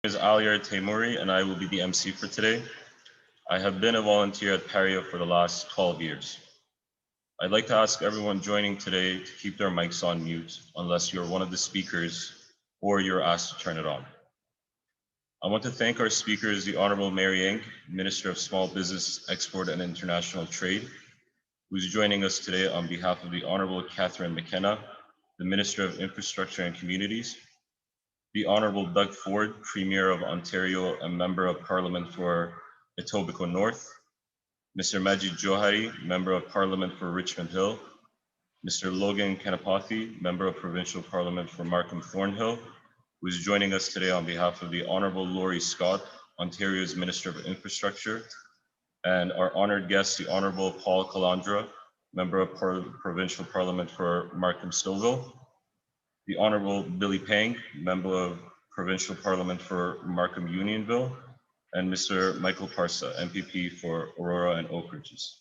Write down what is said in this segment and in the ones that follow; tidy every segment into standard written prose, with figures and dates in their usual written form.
Is Aliar Taimuri, and I will be the MC for today. I have been a volunteer at Parya for the last 12 years. I'd like to ask everyone joining today to keep their mics on mute unless you're one of the speakers or you're asked to turn it on. I want to thank our speakers, the Honorable Mary Ng, Minister of Small Business, Export and International Trade, who's joining us today on behalf of the Honorable Catherine McKenna, the Minister of Infrastructure and Communities, the Honorable Doug Ford, Premier of Ontario and Member of Parliament for Etobicoke North, Mr. Majid Johari, Member of Parliament for Richmond Hill, Mr. Logan Kanapathi, Member of Provincial Parliament for Markham Thornhill, who is joining us today on behalf of the Honorable Laurie Scott, Ontario's Minister of Infrastructure, and our honored guest, the Honorable Paul Calandra, Member of Provincial Parliament for Markham Stouffville, the Honorable Billy Pang, Member of Provincial Parliament for Markham Unionville, and Mr. Michael Parsa, MPP for Aurora and Oak Ridges.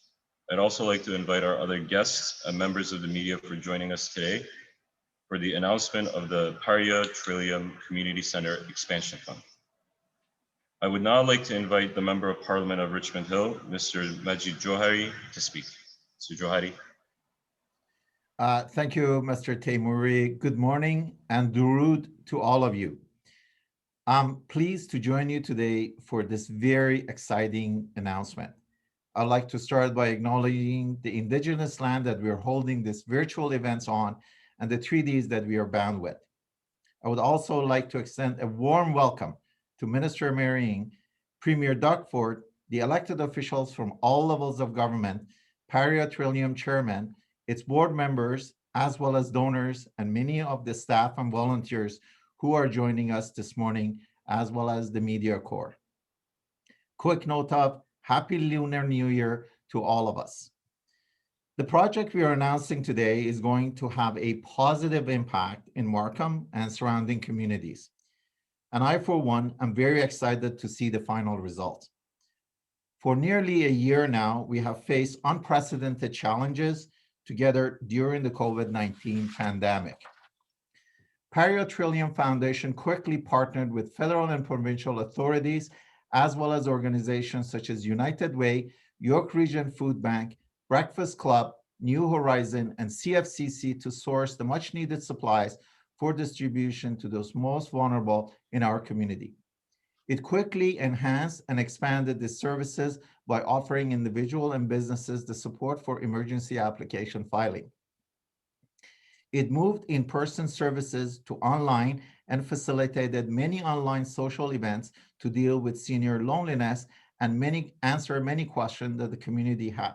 I'd also like to invite our other guests and members of the media for joining us today for the announcement of the Parya Trillium Community Center Expansion Fund. I would now like to invite the Member of Parliament of Richmond Hill, Mr. Majid Johari, to speak. Mr. Johari. Thank you, Mr. Taimuri. Good morning and durud to all of you. I'm pleased to join you today for this very exciting announcement. I'd like to start by acknowledging the Indigenous land that we're holding these virtual events on and the treaties that we are bound with. I would also like to extend a warm welcome to Minister Mary Ng, Premier Doug Ford, the elected officials from all levels of government, Parya Trillium Chairman, its board members, as well as donors and many of the staff and volunteers who are joining us this morning, as well as the media corps. Quick note of Happy Lunar New Year to all of us. The project we are announcing today is going to have a positive impact in Markham and surrounding communities. And I, for one, am very excited to see the final result. For nearly a year now, we have faced unprecedented challenges together during the COVID-19 pandemic. Parya Trillium Foundation quickly partnered with federal and provincial authorities, as well as organizations such as United Way, York Region Food Bank, Breakfast Club, New Horizon, and CFCC to source the much needed supplies for distribution to those most vulnerable in our community. It quickly enhanced and expanded the services by offering individuals and businesses the support for emergency application filing. It moved in-person services to online and facilitated many online social events to deal with senior loneliness and answer many questions that the community had.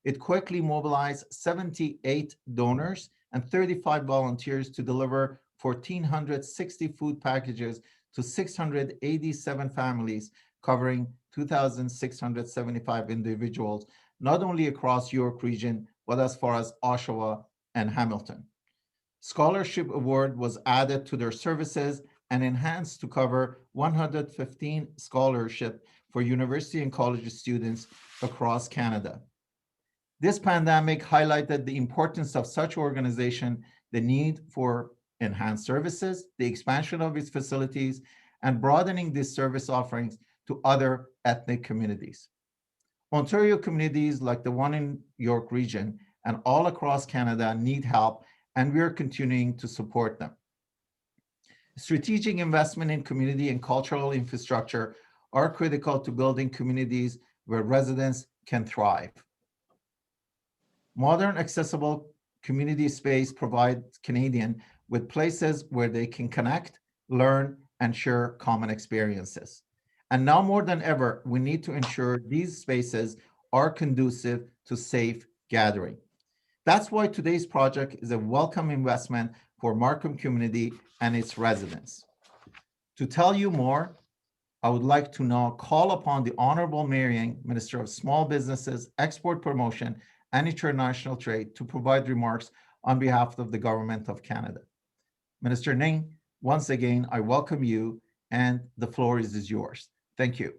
It quickly mobilized 78 donors and 35 volunteers to deliver 1,460 food packages to 687 families, covering 2,675 individuals, not only across York Region, but as far as Oshawa and Hamilton. Scholarship award was added to their services and enhanced to cover 115 scholarship for university and college students across Canada. This pandemic highlighted the importance of such organization, the need for enhanced services, the expansion of its facilities, and broadening these service offerings to other ethnic communities. Ontario communities like the one in York Region and all across Canada need help, and we are continuing to support them. Strategic investment in community and cultural infrastructure are critical to building communities where residents can thrive. Modern, accessible community space provides Canadians with places where they can connect, learn, and share common experiences. And now more than ever, we need to ensure these spaces are conducive to safe gathering. That's why today's project is a welcome investment for Markham community and its residents. To tell you more, I would like to now call upon the Honorable Mary Ng, Minister of Small Businesses, Export Promotion, and International Trade to provide remarks on behalf of the Government of Canada. Minister Ng, once again, I welcome you and the floor is yours. Thank you.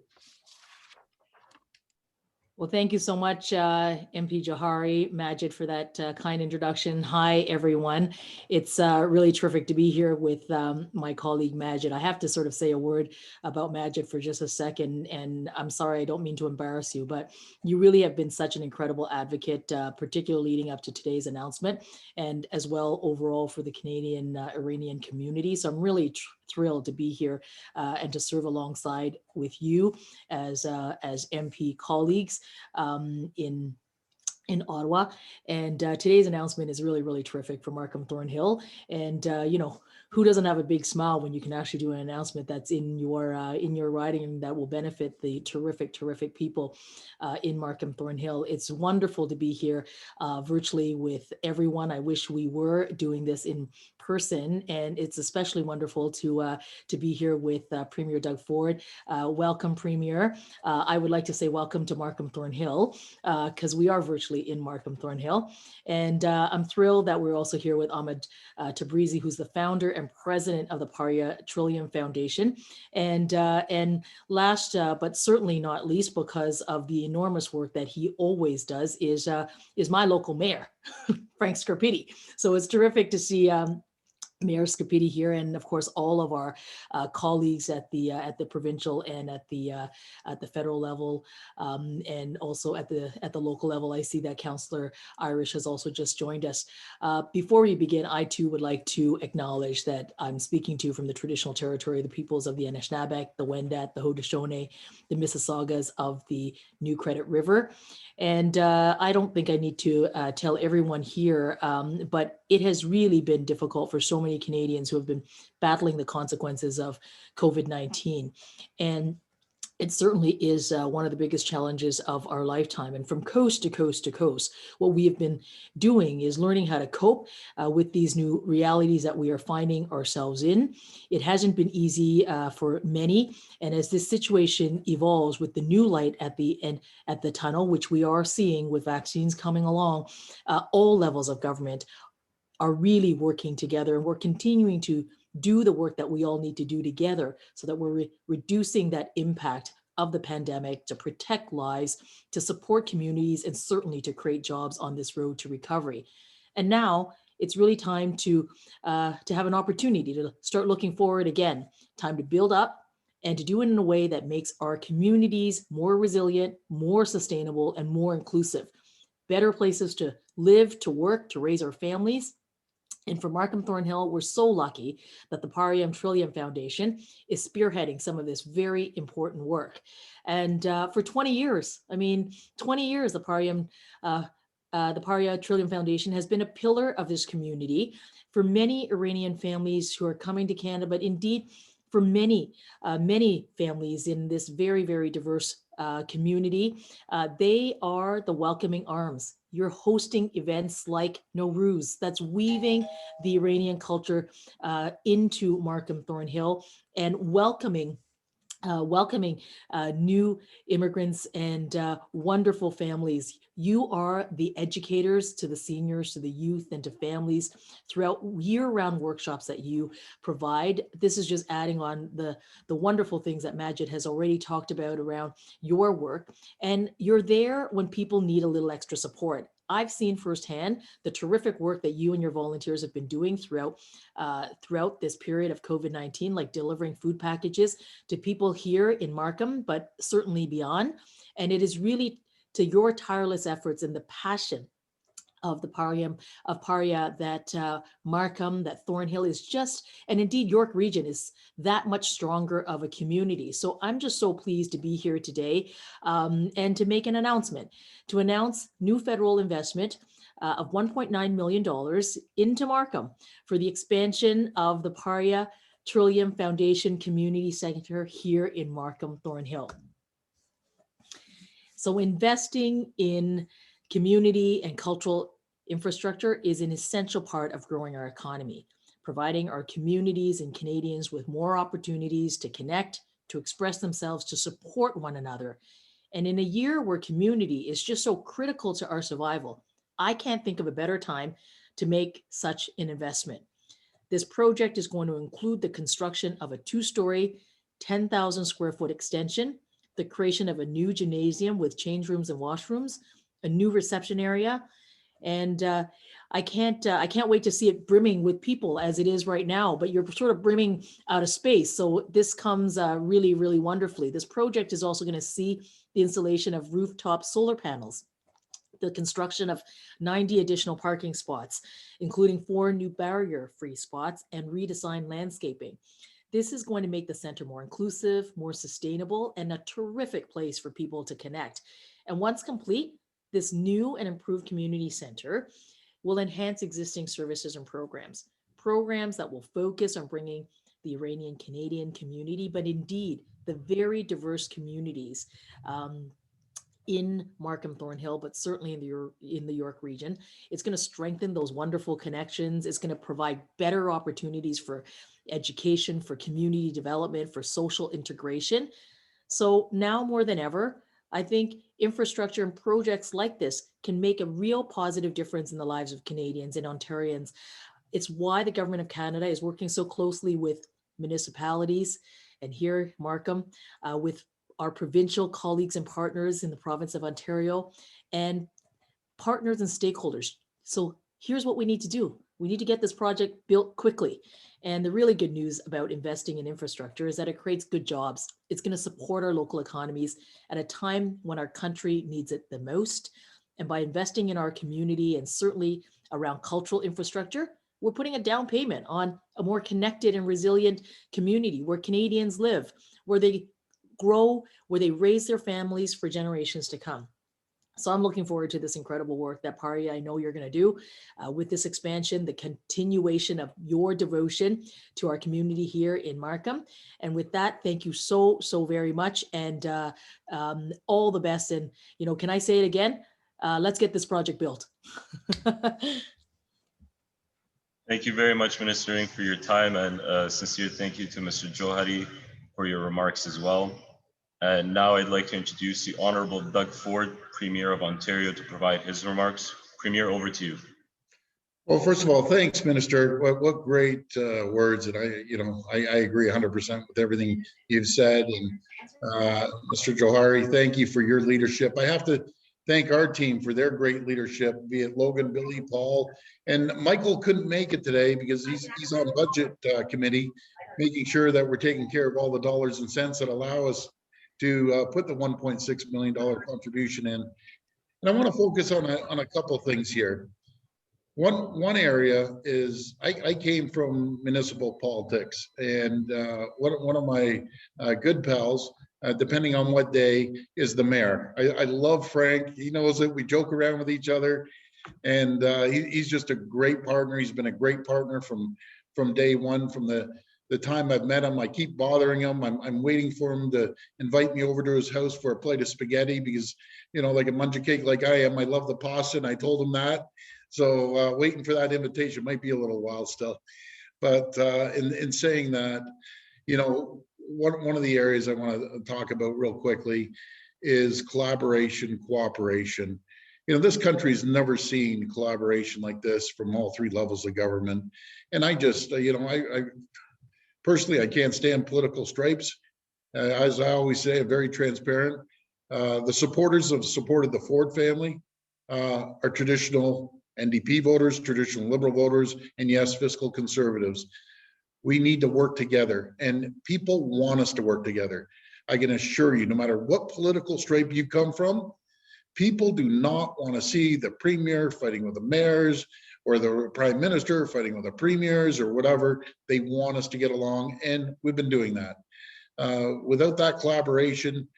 Well, thank you so much, MP Johari, Majid, for that kind introduction. Hi, everyone. It's really terrific to be here with my colleague Majid. I have to sort of say a word about Majid for just a second, and I'm sorry, I don't mean to embarrass you, but you really have been such an incredible advocate, particularly leading up to today's announcement, and as well overall for the Canadian Iranian community. So I'm really thrilled to be here and to serve alongside with you as MP colleagues in Ottawa. And today's announcement is really, really terrific for Markham Thornhill. And who doesn't have a big smile when you can actually do an announcement that's in your riding and that will benefit the terrific, terrific people in Markham Thornhill. It's wonderful to be here virtually with everyone. I wish we were doing this in person, and it's especially wonderful to be here with Premier Doug Ford. Welcome, Premier. I would like to say welcome to Markham Thornhill because we are virtually in Markham Thornhill. And I'm thrilled that we're also here with Ahmed Tabrizi, who's the founder and president of the Parya Trillium Foundation. And last but certainly not least, because of the enormous work that he always does, is my local mayor, Frank Scarpitti. So it's terrific to see Mayor Scapiti here, and of course all of our colleagues at the provincial and at the federal level, and also at the local level. I see that Councillor Irish has also just joined us. Before we begin, I too would like to acknowledge that I'm speaking to you from the traditional territory of the peoples of the Anishinaabeg, the Wendat, the Haudenosaunee, the Mississaugas of the New Credit River. And I don't think I need to tell everyone here, but it has really been difficult for so many Canadians who have been battling the consequences of COVID-19. And it certainly is one of the biggest challenges of our lifetime. And from coast to coast to coast, what we have been doing is learning how to cope with these new realities that we are finding ourselves in. It hasn't been easy for many. And as this situation evolves with the new light at the end at the tunnel, which we are seeing with vaccines coming along, all levels of government are really working together, and we're continuing to do the work that we all need to do together so that we're reducing that impact of the pandemic to protect lives, to support communities, and certainly to create jobs on this road to recovery. And now it's really time to have an opportunity to start looking forward again, time to build up and to do it in a way that makes our communities more resilient, more sustainable, and more inclusive. Better places to live, to work, to raise our families. And for Markham Thornhill, we're so lucky that the Parya Trillium Foundation is spearheading some of this very important work. And for 20 years, I mean, 20 years, the Parya Trillium Foundation has been a pillar of this community for many Iranian families who are coming to Canada, but indeed for many families in this very, very diverse community. They are the welcoming arms. You're hosting events like Nowruz, that's weaving the Iranian culture into Markham Thornhill and welcoming new immigrants and wonderful families. You are the educators to the seniors, to the youth, and to families throughout year-round workshops that you provide. This is just adding on the wonderful things that Majid has already talked about around your work. And you're there when people need a little extra support. I've seen firsthand the terrific work that you and your volunteers have been doing throughout this period of COVID-19, like delivering food packages to people here in Markham, but certainly beyond. And it is really to your tireless efforts and the passion of the Parya that Markham, that Thornhill is just, and indeed York Region is that much stronger of a community. So I'm just so pleased to be here today and to make an announcement, to announce new federal investment of $1.9 million into Markham for the expansion of the Parya Trillium Foundation Community Center here in Markham Thornhill. So investing in community and cultural infrastructure is an essential part of growing our economy, providing our communities and Canadians with more opportunities to connect, to express themselves, to support one another. And in a year where community is just so critical to our survival, I can't think of a better time to make such an investment. This project is going to include the construction of a two-story, 10,000 square foot extension the creation of a new gymnasium with change rooms and washrooms, a new reception area, and I can't wait to see it brimming with people as it is right now. But you're sort of brimming out of space, so this comes really, really wonderfully. This project is also going to see the installation of rooftop solar panels, the construction of 90 additional parking spots, including 4 new barrier-free spots, and redesigned landscaping. This is going to make the center more inclusive, more sustainable, and a terrific place for people to connect. And once complete, this new and improved community center will enhance existing services and programs that will focus on bringing the Iranian Canadian community, but indeed the very diverse communities in Markham Thornhill, but certainly in the York region. It's going to strengthen those wonderful connections. It's going to provide better opportunities for education, for community development, for social integration. So now more than ever, I think infrastructure and projects like this can make a real positive difference in the lives of Canadians and Ontarians. It's why the Government of Canada is working so closely with municipalities, and here, Markham, with our provincial colleagues and partners in the province of Ontario, and partners and stakeholders. So here's what we need to do. We need to get this project built quickly. And the really good news about investing in infrastructure is that it creates good jobs. It's going to support our local economies at a time when our country needs it the most. And by investing in our community and certainly around cultural infrastructure, we're putting a down payment on a more connected and resilient community where Canadians live, where they grow, where they raise their families for generations to come. So I'm looking forward to this incredible work that Parya, I know you're going to do with this expansion, the continuation of your devotion to our community here in Markham. And with that, thank you so, so very much, and all the best. And, you know, can I say it again? Let's get this project built. Thank you very much, Minister Ng, for your time, and sincere thank you to Mr. Johari for your remarks as well. And now I'd like to introduce the Honorable Doug Ford, Premier of Ontario, to provide his remarks. Premier, over to you. Well, first of all, thanks, Minister. What great words, and I agree 100% with everything you've said. And Mr. Johari, thank you for your leadership. I have to thank our team for their great leadership, be it Logan, Billy, Paul, and Michael couldn't make it today because he's on budget committee, making sure that we're taking care of all the dollars and cents that allow us to put the $1.6 million contribution in. And I want to focus on a couple things here. One area is I came from municipal politics, and one of my good pals, depending on what day, is the mayor. I love Frank. He knows that we joke around with each other, and he's just a great partner. He's been a great partner from day one, from the time I've met him. I keep bothering him. I'm waiting for him to invite me over to his house for a plate of spaghetti because, you know, like a munch cake like I am, I love the pasta, and I told him that. So waiting for that invitation might be a little while still. But in saying that, you know, one of the areas I want to talk about real quickly is collaboration, cooperation. You know, this country's never seen collaboration like this from all 3 levels of government. And I just, you know, I personally, I can't stand political stripes. As I always say, I'm very transparent. The supporters have supported the Ford family, are traditional NDP voters, traditional Liberal voters, and yes, fiscal conservatives. We need to work together, and people want us to work together. I can assure you, no matter what political stripe you come from, people do not want to see the premier fighting with the mayors or the prime minister fighting with the premiers or whatever. They want us to get along, and we've been doing that. Without that collaboration,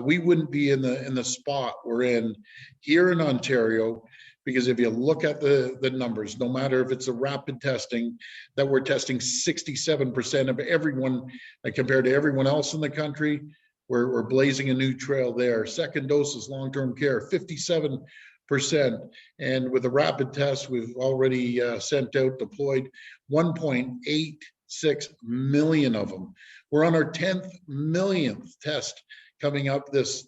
we wouldn't be in the spot we're in here in Ontario. Because if you look at the numbers, no matter if it's a rapid testing, that we're testing 67% of everyone compared to everyone else in the country, we're blazing a new trail there. Second doses, long-term care, 57%. And with the rapid test, we've already sent out, deployed 1.86 million of them. We're on our 10th millionth test coming up this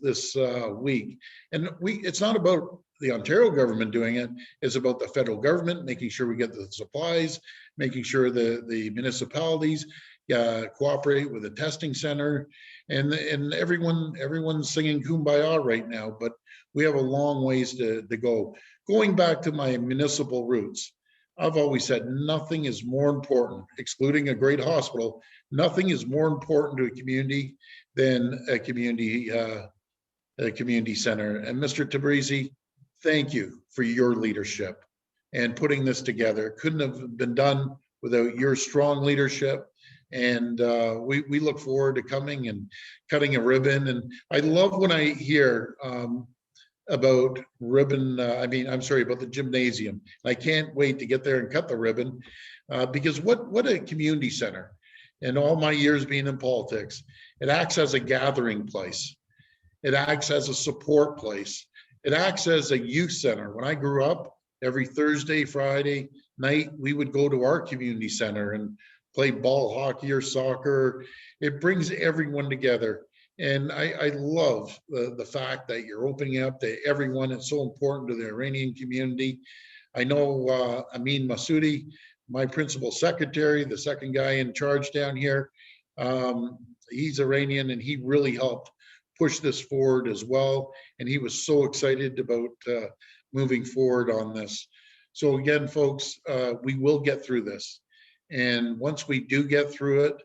week. And it's not about the Ontario government doing it, is about the federal government making sure we get the supplies, making sure the municipalities cooperate with the testing center, and everyone's singing Kumbaya right now, but we have a long ways to go. Going back to my municipal roots, I've always said nothing is more important, excluding a great hospital, nothing is more important to a community than a community center. And Mr. Tabrizi, thank you for your leadership and putting this together. It couldn't have been done without your strong leadership. And we look forward to coming and cutting a ribbon. And I love when I hear about ribbon, about the gymnasium. I can't wait to get there and cut the ribbon because what a community center. In all my years being in politics, it acts as a gathering place. It acts as a support place. It acts as a youth center. When I grew up, every Thursday, Friday night, we would go to our community center and play ball, hockey, or soccer. It brings everyone together. And I love the fact that you're opening up to everyone. It's so important to the Iranian community. I know Amin Masoudi, my principal secretary, the second guy in charge down here, he's Iranian, and he really helped push this forward as well. And he was so excited about moving forward on this. So again, folks, we will get through this. And once we do get through it,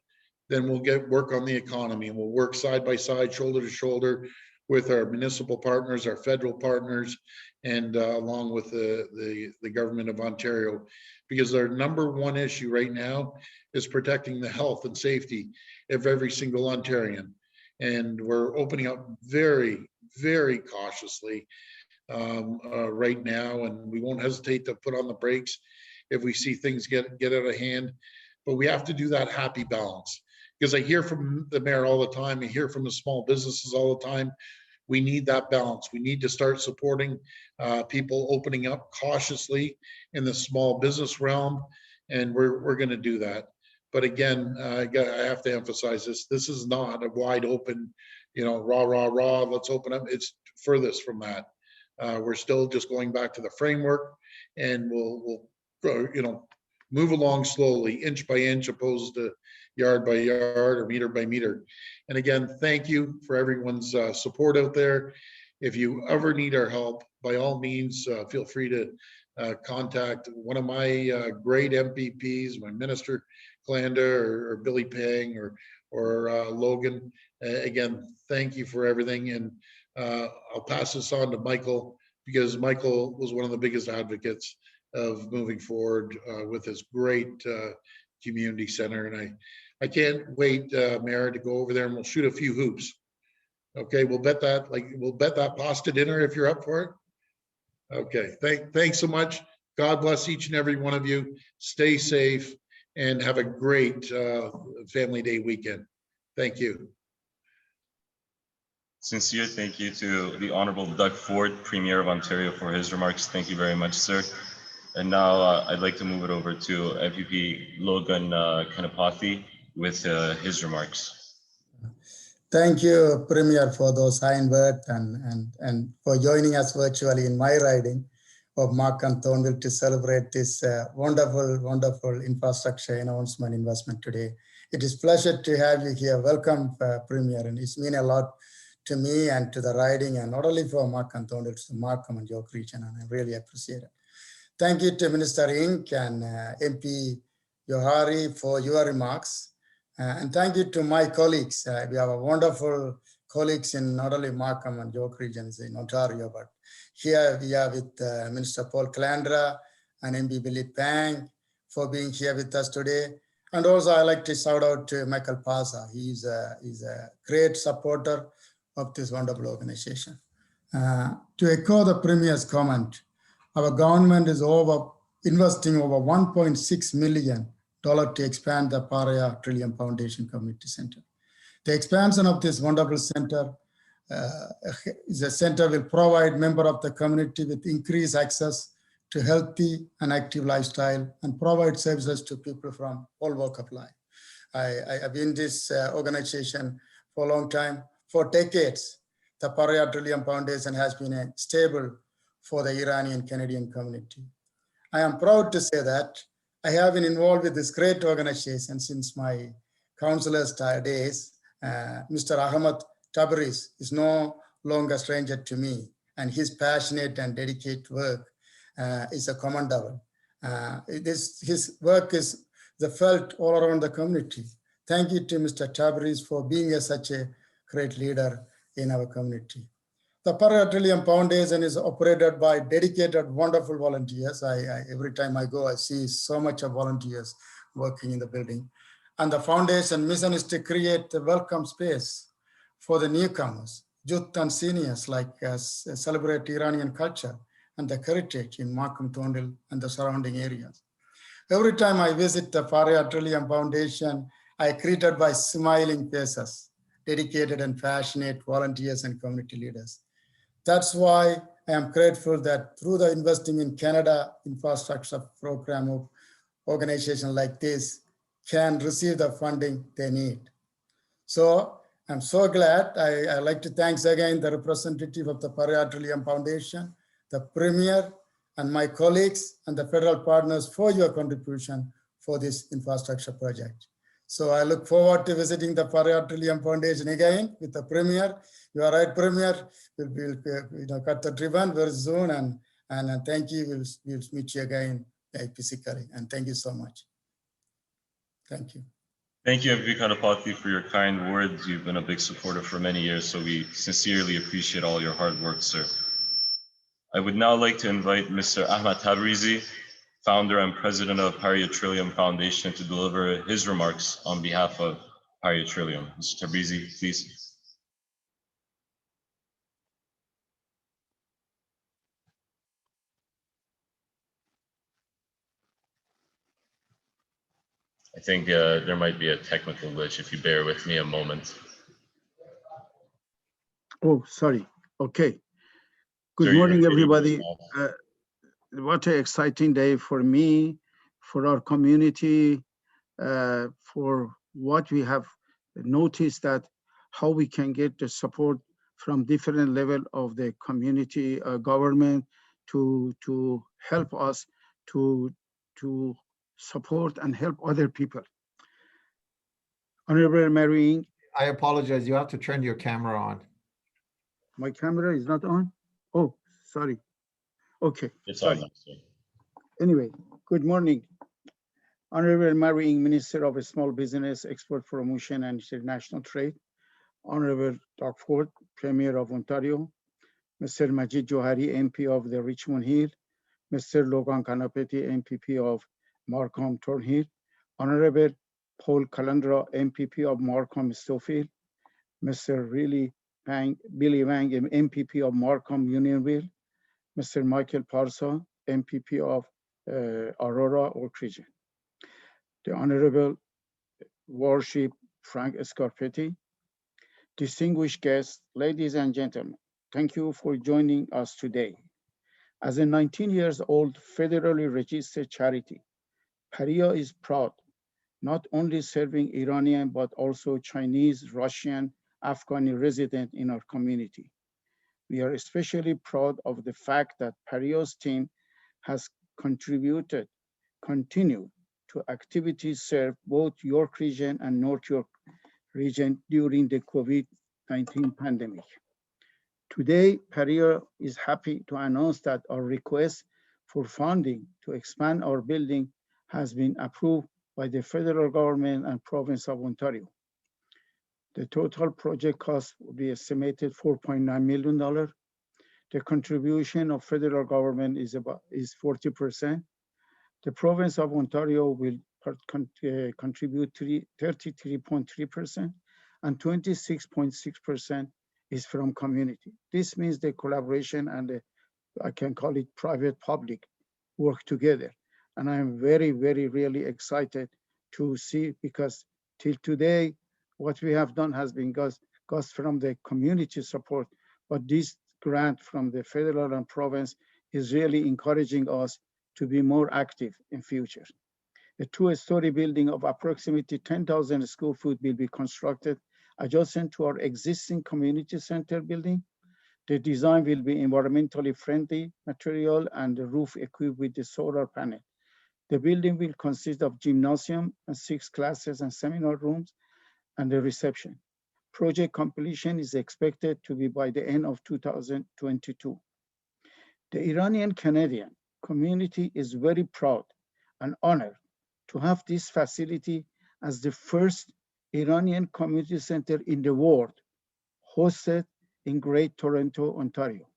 then we'll work on the economy, and we'll work side by side, shoulder to shoulder with our municipal partners, our federal partners, and along with the government of Ontario, because our number one issue right now is protecting the health and safety of every single Ontarian. And we're opening up very, very cautiously right now, and we won't hesitate to put on the brakes if we see things get out of hand. But we have to do that happy balance, because I hear from the mayor all the time, I hear from the small businesses all the time. We need that balance. We need to start supporting people opening up cautiously in the small business realm, and we're going to do that. But again, I have to emphasize this. This is not a wide open, rah, rah, rah, let's open up. It's furthest from that. We're still just going back to the framework, and we'll move along slowly, inch by inch, opposed to yard by yard or meter by meter. And again, thank you for everyone's support out there. If you ever need our help, by all means, feel free to contact one of my great MPPs, my Minister Clander, or Billy Pang, or Logan. Again, thank you for everything. And I'll pass this on to Michael, because Michael was one of the biggest advocates of moving forward with this great community center. And I can't wait, Mayor, to go over there and we'll shoot a few hoops. Okay, we'll bet that pasta dinner if you're up for it. Okay, thanks so much. God bless each and every one of you. Stay safe and have a great Family Day weekend. Thank you. Sincere thank you to the Honorable Doug Ford, Premier of Ontario, for his remarks. Thank you very much, sir. And now I'd like to move it over to MPP Logan Kanapathy with his remarks. Thank you, Premier, for those kind words and for joining us virtually in my riding of Markham Thornville to celebrate this wonderful infrastructure announcement investment today. It is a pleasure to have you here. Welcome, Premier, and it's mean a lot to me and to the riding, and not only for Markham Thornville, to Markham and York region, and I really appreciate it. Thank you to Minister Inc. and MP Johari for your remarks. And thank you to my colleagues. We have a wonderful colleagues in not only Markham and York regions in Ontario, but here we are with Minister Paul Calandra and MP Billy Pang for being here with us today. And also I like to shout out to Michael Paza. He's a great supporter of this wonderful organization. To echo the Premier's comment, our government is investing over $1.6 million to expand the Parya Trillium Foundation Community Center. The expansion of this wonderful center, the center will provide members of the community with increased access to healthy and active lifestyle and provide services to people from all walks of life. I have been in this organization for a long time. For decades, the Parya Trillium Foundation has been a stable for the Iranian Canadian community. I am proud to say that I have been involved with this great organization since my councillors' days, Mr. Ahmad Tabriz is no longer a stranger to me, and his passionate and dedicated work is a commendable. His work is felt all around the community. Thank you to Mr. Tabriz for being such a great leader in our community. The Parya Trillium Foundation is operated by dedicated, wonderful volunteers. Every time I go, I see so much of volunteers working in the building. And the foundation mission is to create a welcome space for the newcomers, youth and seniors, like celebrate Iranian culture and the heritage in Markham, Thorndale, and the surrounding areas. Every time I visit the Parya Trillium Foundation, I am greeted by smiling faces, dedicated and passionate volunteers and community leaders. That's why I am grateful that through the Investing in Canada infrastructure program of organizations like this can receive the funding they need. So I'm so glad. I like to thank again the representative of the Parya Trillium Foundation, the Premier, and my colleagues and the federal partners for your contribution for this infrastructure project. So I look forward to visiting the Parya Trillium Foundation again with the Premier. You are right, Premier. We'll cut the ribbon very soon, and thank you. We'll meet you again physically. And thank you so much. Thank you. Thank you, MP Kadapati, for your kind words. You've been a big supporter for many years, so we sincerely appreciate all your hard work, sir. I would now like to invite Mr. Ahmad Tabrizi, founder and president of Parya Trillium Foundation, to deliver his remarks on behalf of Parya Trillium. Mr. Tabrizi, please. I think there might be a technical glitch. If you bear with me a moment. Oh, sorry. Okay. Good morning, everybody. What an exciting day for me, for our community, for what we have noticed, that how we can get the support from different level of the community government to help us to support and help other people. Honorable Mayor, I apologize. You have to turn your camera on. my camera is not on. Oh, sorry. Okay. It's sorry. on. Anyway, good morning. Honorable Marrying Minister of Small Business, Export Promotion and International Trade, Honorable Doug Ford, Premier of Ontario, Mr. Majid Johari, MP of the Richmond Hill, Mr. Logan Kanapeti, MPP of Markham Thornhill, Honorable Paul Calandra, MPP of Markham Stouffville, Mr. Billy Wang, MPP of Markham Unionville, Mr. Michael Parsa, MPP of Aurora Oak Region. The Honorable Worship Frank Scarpetti, distinguished guests, ladies and gentlemen, thank you for joining us today. As a 19-year-old federally registered charity, Parya is proud, not only serving Iranian, but also Chinese, Russian, Afghani residents in our community. We are especially proud of the fact that Parya's team has continued to activities serve both York region and North York region during the COVID-19 pandemic. Today, Parya is happy to announce that our request for funding to expand our building has been approved by the federal government and province of Ontario. The total project cost will be estimated $4.9 million. The contribution of federal government is 40%. The province of Ontario will contribute 33.3%, and 26.6% is from community. This means the collaboration and I can call it private-public work together. And I'm very, very, really excited to see, because till today, what we have done has been got from the community support, but this grant from the federal and province is really encouraging us to be more active in future. A two-story building of approximately 10,000 square feet will be constructed adjacent to our existing community center building. The design will be environmentally friendly material and the roof equipped with the solar panel. The building will consist of gymnasium and 6 classes and seminar rooms, and the reception. Project completion is expected to be by the end of 2022. The Iranian Canadian community is very proud and honored to have this facility as the first Iranian community center in the world hosted in Great Toronto, Ontario.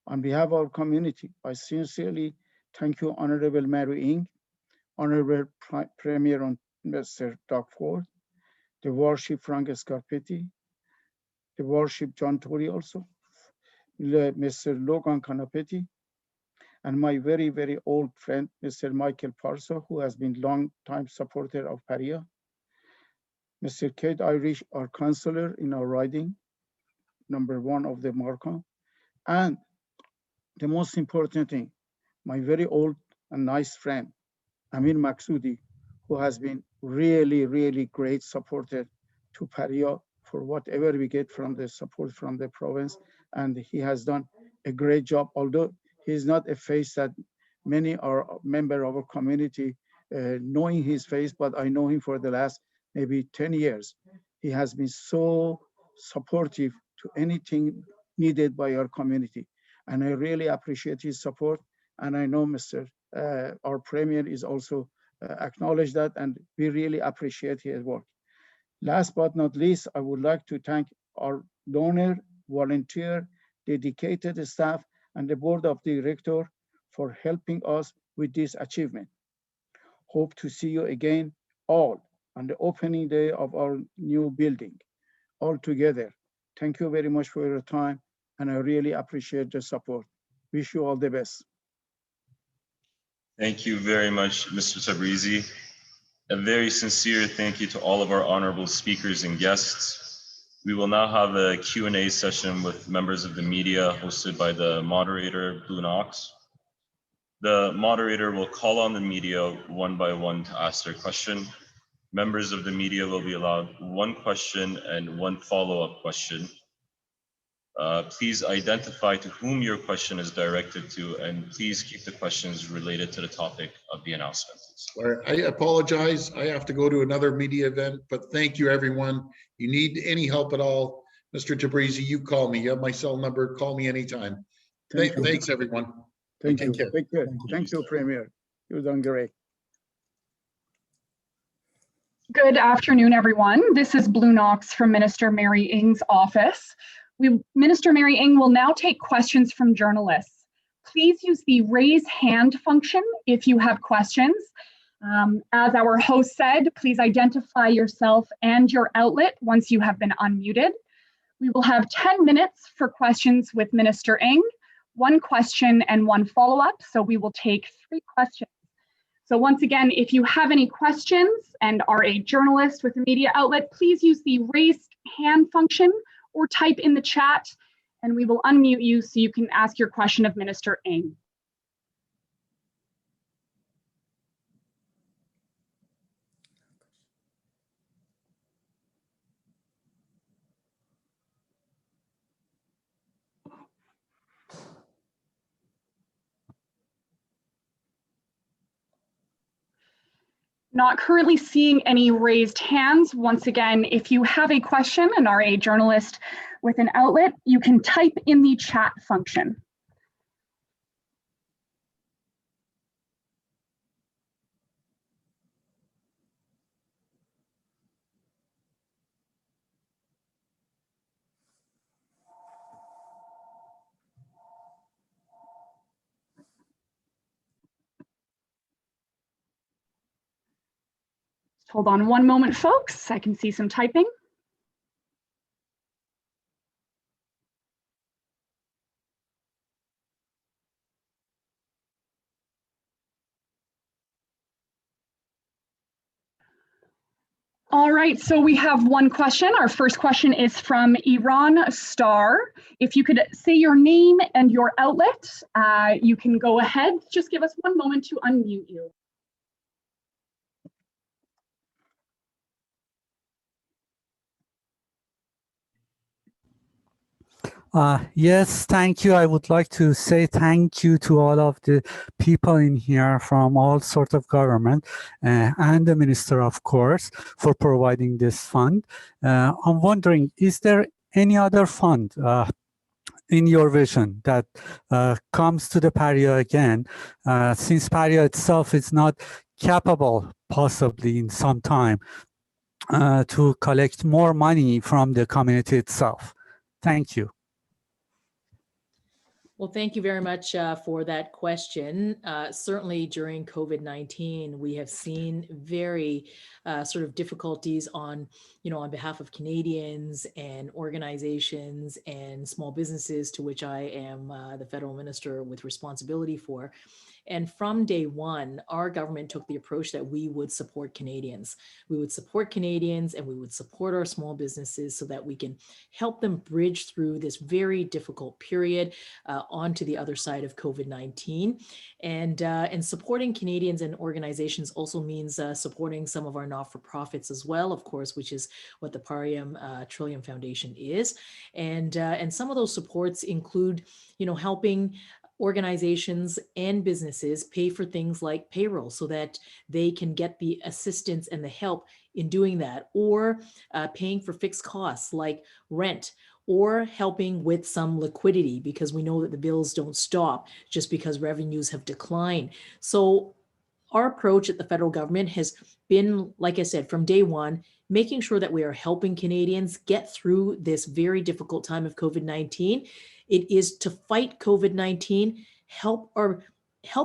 On behalf of our community, I sincerely thank you, Honorable Mary Ng, Honorable Premier Mr. Doug Ford, the Warship Frank Scarpetti, the Warship John Tory also, Mr. Logan Canapetti, and my very, very old friend, Mr. Michael Parso, who has been long-time supporter of Parya, Mr. Kate Irish, our counselor in our riding, #1 of the Markham, and the most important thing, my very old and nice friend, Amir Maksudi, who has been really, really great supporter to Parya for whatever we get from the support from the province. And he has done a great job, although he's not a face that many are member of our community knowing his face, but I know him for the last maybe 10 years. He has been so supportive to anything needed by our community. And I really appreciate his support. And I know our Premier is also acknowledge that, and we really appreciate his work. Last but not least, I would like to thank our donor, volunteer, dedicated staff, and the board of directors for helping us with this achievement. Hope to see you again all on the opening day of our new building, all together. Thank you very much for your time, and I really appreciate the support. Wish you all the best. Thank you very much, Mr. Tabrizi. A very sincere thank you to all of our honorable speakers and guests. We will now have a Q&A session with members of the media hosted by the moderator, Blue Knox. The moderator will call on the media one by one to ask their question. Members of the media will be allowed one question and one follow-up question. Please identify to whom your question is directed to, and please keep the questions related to the topic of the announcement. I apologize. I have to go to another media event, but thank you, everyone. You need any help at all, Mr. Tabrizi, you call me. You have my cell number. Call me anytime. Thanks, everyone. Thank you. Take care. Take care. Thank you, Premier. You've done great. Good afternoon, everyone. This is Blue Knox from Minister Mary Ng's office. Minister Mary Ng will now take questions from journalists. Please use the raise hand function if you have questions. As our host said, please identify yourself and your outlet once you have been unmuted. We will have 10 minutes for questions with Minister Ng, 1 question and 1 follow-up, so we will take 3 questions. So once again, if you have any questions and are a journalist with a media outlet, please use the raise hand function or type in the chat, and we will unmute you so you can ask your question of Minister Ng. Not currently seeing any raised hands. Once again, if you have a question and are a journalist with an outlet, you can type in the chat function. Hold on one moment, folks. I can see some typing. All right, so we have 1 question. Our first question is from Iran Star. If you could say your name and your outlet, you can go ahead. Just give us 1 moment to unmute you. Yes, thank you. I would like to say thank you to all of the people in here from all sorts of government and the minister, of course, for providing this fund. I'm wondering, is there any other fund in your vision that comes to the Parya again, since Parya itself is not capable, possibly in some time, to collect more money from the community itself? Thank you. Well, thank you very much for that question. Certainly during COVID-19, we have seen very sort of difficulties on behalf of Canadians and organizations and small businesses, to which I am the federal minister with responsibility for. And from day one, our government took the approach that we would support Canadians. We would support Canadians and we would support our small businesses so that we can help them bridge through this very difficult period onto the other side of COVID-19. And supporting Canadians and organizations also means supporting some of our not-for-profits as well, of course, which is what the Parya Trillium Foundation is. And some of those supports include, helping organizations and businesses pay for things like payroll so that they can get the assistance and the help in doing that, or paying for fixed costs like rent, or helping with some liquidity, because we know that the bills don't stop just because revenues have declined. So our approach at the federal government has been, like I said, from day one, making sure that we are helping Canadians get through this very difficult time of COVID-19. It is to fight COVID-19, help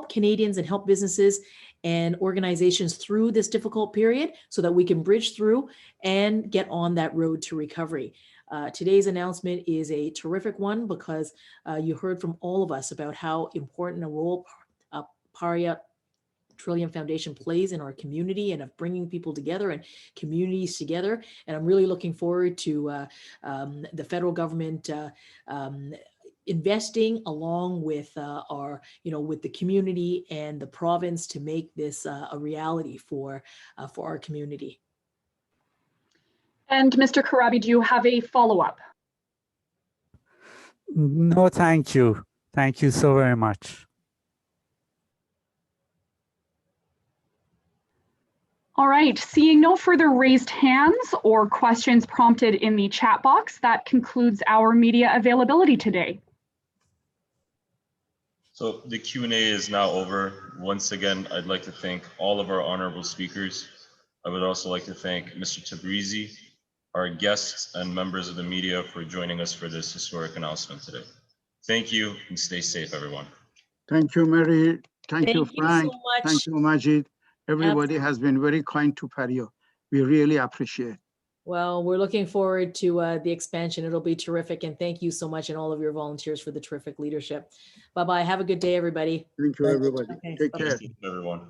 Canadians and help businesses and organizations through this difficult period so that we can bridge through and get on that road to recovery. Today's announcement is a terrific one because you heard from all of us about how important a role Parya Trillium Foundation plays in our community and of bringing people together and communities together. And I'm really looking forward to the federal government investing along with with the community and the province to make this a reality for our community. And Mr. Karabi, do you have a follow-up? No, thank you. Thank you so very much. All right, seeing no further raised hands or questions prompted in the chat box, that concludes our media availability today. So the Q&A is now over. Once again, I'd like to thank all of our honorable speakers. I would also like to thank Mr. Tabrizi, our guests and members of the media for joining us for this historic announcement today. Thank you and stay safe, everyone. Thank you, Mary. Thank you, so Frank. much. Thank you, Majid. Everybody has been very kind to Parya. We really appreciate. Well, we're looking forward to the expansion. It'll be terrific. And thank you so much and all of your volunteers for the terrific leadership. Bye-bye. Have a good day, everybody. Thank you, everybody. Okay. Take care. Thank you, everyone.